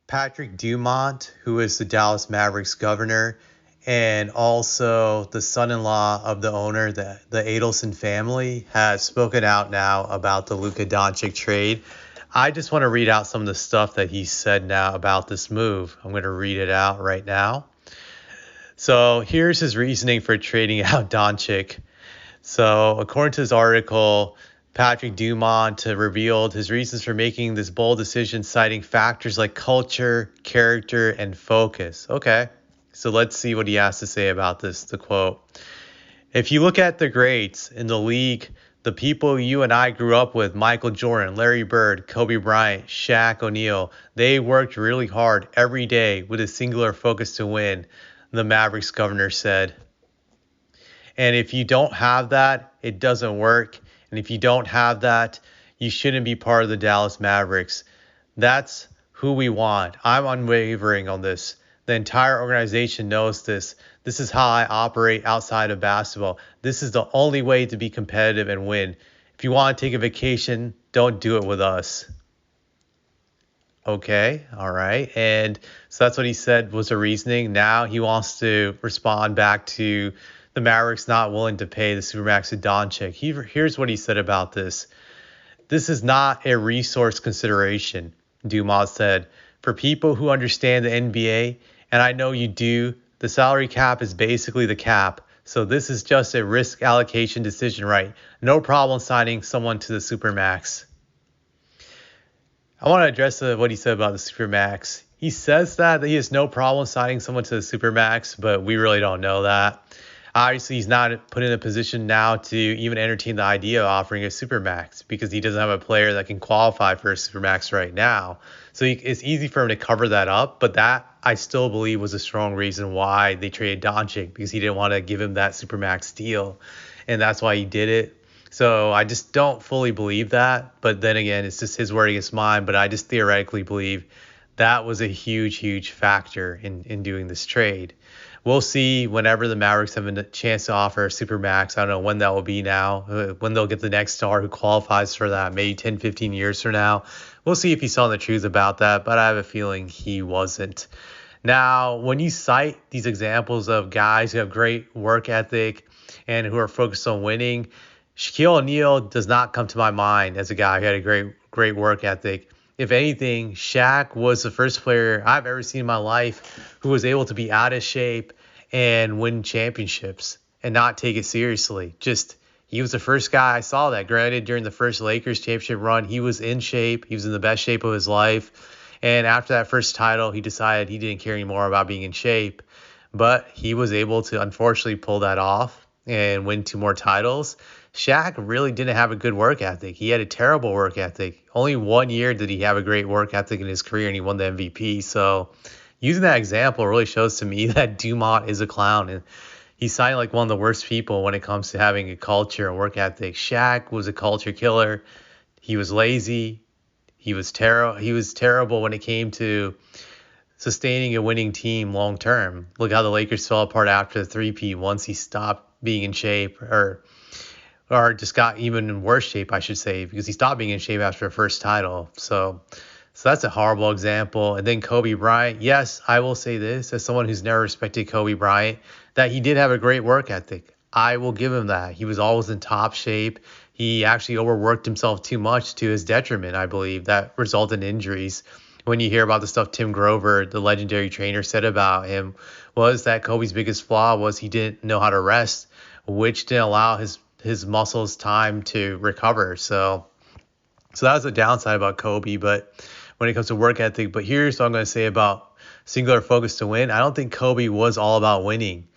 Patrick Dumont, who is the Dallas Mavericks governor, and also the son-in-law of the owner, the Adelson family, has spoken out now about the Luka Doncic trade. I just want to read out some of the stuff that he said now about this move. I'm going to read it out right now. So here's his reasoning for trading out Doncic. So according to this article, Patrick Dumont revealed his reasons for making this bold decision, citing factors like culture, character, and focus. Okay, so let's see what he has to say about this. The quote: "If you look at the greats in the league, the people you and I grew up with, Michael Jordan, Larry Bird, Kobe Bryant, Shaq O'Neal, they worked really hard every day with a singular focus to win," the Mavericks governor said. "And if you don't have that, it doesn't work. And if you don't have that, you shouldn't be part of the Dallas Mavericks. That's who we want. I'm unwavering on this. The entire organization knows this. This is how I operate outside of basketball. This is the only way to be competitive and win. If you want to take a vacation, don't do it with us." Okay, all right. And so that's what he said was the reasoning. Now he wants to respond back to the Mavericks not willing to pay the Supermax to Doncic. Here's what he said about this. "This is not a resource consideration," Dumont said. "For people who understand the NBA, and I know you do, the salary cap is basically the cap. So this is just a risk allocation decision, right? No problem signing someone to the Supermax." I want to address what he said about the Supermax. He says that he has no problem signing someone to the Supermax, but we really don't know that. Obviously, he's not put in a position now to even entertain the idea of offering a Supermax because he doesn't have a player that can qualify for a Supermax right now. So it's easy for him to cover that up, but that I still believe was a strong reason why they traded Doncic, because he didn't want to give him that Supermax deal, and that's why he did it. So I just don't fully believe that, but then again, it's just his word against mine, but I just theoretically believe that was a huge factor in doing this trade. We'll see whenever the Mavericks have a chance to offer a Supermax. I don't know when that will be now, when they'll get the next star who qualifies for that, maybe 10, 15 years from now. We'll see if he's telling the truth about that, but I have a feeling he wasn't. Now, when you cite these examples of guys who have great work ethic and who are focused on winning, Shaquille O'Neal does not come to my mind as a guy who had a great work ethic. If anything, Shaq was the first player I've ever seen in my life who was able to be out of shape and win championships and not take it seriously. He was the first guy I saw that. Granted, during the first Lakers championship run, he was in shape. He was in the best shape of his life. And after that first title, he decided he didn't care anymore about being in shape. But he was able to unfortunately pull that off and win 2 more titles. Shaq really didn't have a good work ethic. He had a terrible work ethic. Only 1 year did he have a great work ethic in his career, and he won the MVP. So using that example really shows to me that Dumont is a clown, and he's signed like one of the worst people when it comes to having a culture and work ethic. Shaq was a culture killer. He was lazy. He was terrible when it came to sustaining a winning team long term. Look how the Lakers fell apart after the three-peat once he stopped being in shape, or just got even in worse shape, I should say, because he stopped being in shape after the first title. So that's a horrible example. And then Kobe Bryant. Yes, I will say this as someone who's never respected Kobe Bryant, that he did have a great work ethic. I will give him that. He was always in top shape. He actually overworked himself too much to his detriment, I believe. That resulted in injuries. When you hear about the stuff Tim Grover, the legendary trainer, said about him, was that Kobe's biggest flaw was he didn't know how to rest, which didn't allow his muscles time to recover. So that was a downside about Kobe, but when it comes to work ethic. But here's what I'm going to say about singular focus to win. I don't think Kobe was all about winning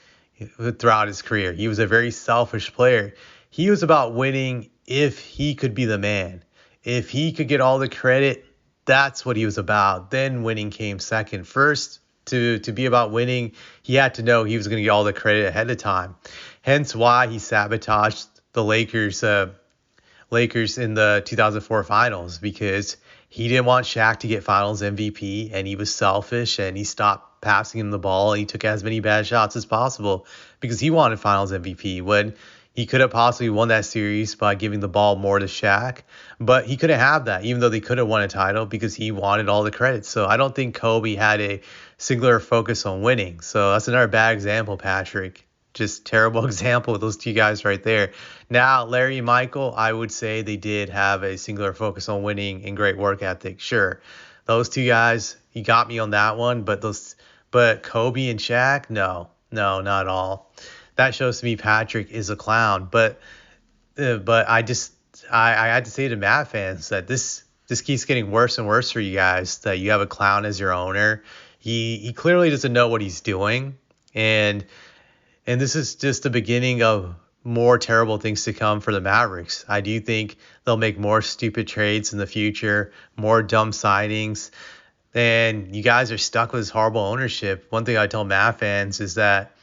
throughout his career. He was a very selfish player. He was about winning if he could be the man. If he could get all the credit, that's what he was about. Then winning came second. First, to be about winning, he had to know he was going to get all the credit ahead of time. Hence why he sabotaged the Lakers in the 2004 finals, because he didn't want Shaq to get finals MVP, and he was selfish, and he stopped passing him the ball, and he took as many bad shots as possible because he wanted finals MVP. When He could have possibly won that series by giving the ball more to Shaq, but he couldn't have that, even though they could have won a title because he wanted all the credit. So I don't think Kobe had a singular focus on winning. So that's another bad example, Patrick. Just terrible example with those two guys right there. Now, Larry and Michael, I would say they did have a singular focus on winning and great work ethic. Sure, those two guys, you got me on that one, but Kobe and Shaq, no, not at all. That shows to me Patrick is a clown. But I had to say to Matt fans that this keeps getting worse and worse for you guys. That you have a clown as your owner. He clearly doesn't know what he's doing, and this is just the beginning of more terrible things to come for the Mavericks. I do think they'll make more stupid trades in the future, more dumb signings, and you guys are stuck with this horrible ownership. One thing I tell Mav fans is that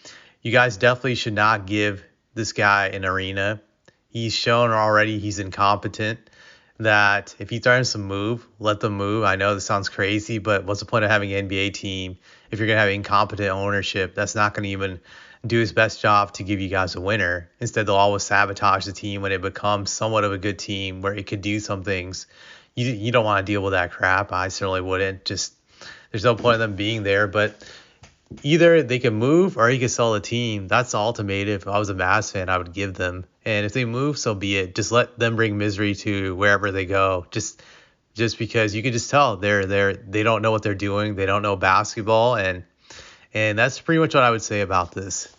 you guys definitely should not give this guy an arena. He's shown already he's incompetent. That if he threatens to move, let them move. I know this sounds crazy, but what's the point of having an NBA team if you're going to have incompetent ownership that's not going to even do his best job to give you guys a winner? Instead, they'll always sabotage the team when it becomes somewhat of a good team where it could do some things. You don't want to deal with that crap. I certainly wouldn't. Just there's no point in them being there. But either they can move or he can sell the team. That's the ultimatum. If I was a Mavs fan, I would give them. And if they move, so be it. Just let them bring misery to wherever they go. Just because you can just tell they don't know what they're doing. They don't know basketball, and that's pretty much what I would say about this.